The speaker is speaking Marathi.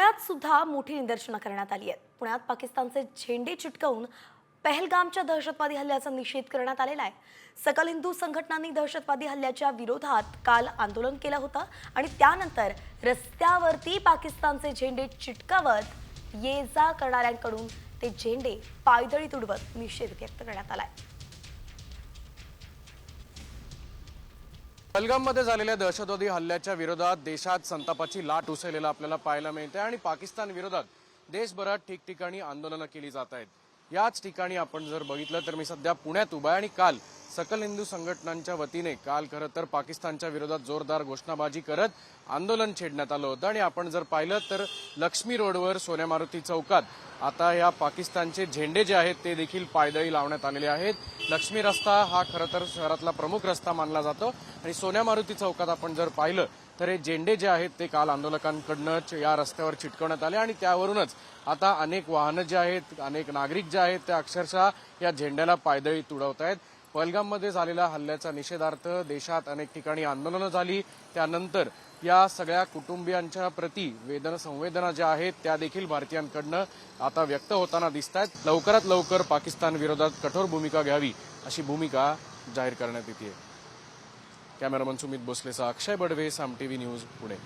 पुण्यात सुद्धा मोठी निदर्शनं करण्यात आली आहेत। पुण्यात पाकिस्तानचे झेंडे चिटकवून पहलगामच्या दहशतवादी हल्ल्याचा निषेध करण्यात आलेला आहे। सकल हिंदू संघटनांनी दहशतवादी हल्ल्याच्या विरोधात काल आंदोलन केलं होतं आणि त्यानंतर रस्त्यावरती पाकिस्तानचे झेंडे चिटकावत ये जा करणाऱ्यांकडून ते झेंडे पायदळी तुडवत निषेध व्यक्त करण्यात आलाय। पहलगाममध्ये झालेल्या दहशतवादी हल्ल्याच्या विरोधात देशात संतापाची लाट उसळलेला आपल्याला पाहायला मिळते आणि पाकिस्तान विरोधात देशभरात ठिकठिकाणी आंदोलनं केली जात आहेत। याच ठिकाणी आपण जर बघितलं तर मी सध्या पुण्यात उभा आहे आणि काल सकल हिंदू संघटनांच्या वतीने काल खरं तर पाकिस्तानच्या विरोधात जोरदार घोषणाबाजी करत आंदोलन छेडण्यात आलं होतं आणि आपण जर पाहिलं तर लक्ष्मी रोडवर सोन्या मारुती चौकात आता या पाकिस्तानचे झेंडे जे आहेत ते देखील पायदळी लावण्यात आलेले आहेत। लक्ष्मी रस्ता हा खरं तर शहरातला प्रमुख रस्ता मानला जातो आणि सोन्या मारुती चौकात आपण जर पाहिलं तर हे झेंडे जे आहेत ते काल आंदोलकांकडनं या रस्त्यावर चिटकवण्यात आले आणि त्यावरूनच आता अनेक वाहनं जे आहेत अनेक नागरिक जे आहेत ते अक्षरशः या झेंड्याला पायदळी तुडवत आहेत। पहलगाममध्ये झालेल्या हल्ल्याच्या निषेधार्थ देशात अनेक ठिकाणी आंदोलनं झाली। त्यानंतर या सगळ्या कुटुंबियांच्या प्रति संवेदना ज्या आहेत त्या देखील भारतीयांकडनं आता व्यक्त होताना दिसत आहेत। लवकरात लवकर पाकिस्तान विरोधात कठोर भूमिका घ्यावी अशी भूमिका जाहीर करण्यात येते। कॅमेरामन सुमित भोसलेचा अक्षय बडवे, साम टीव्ही न्यूज, पुणे।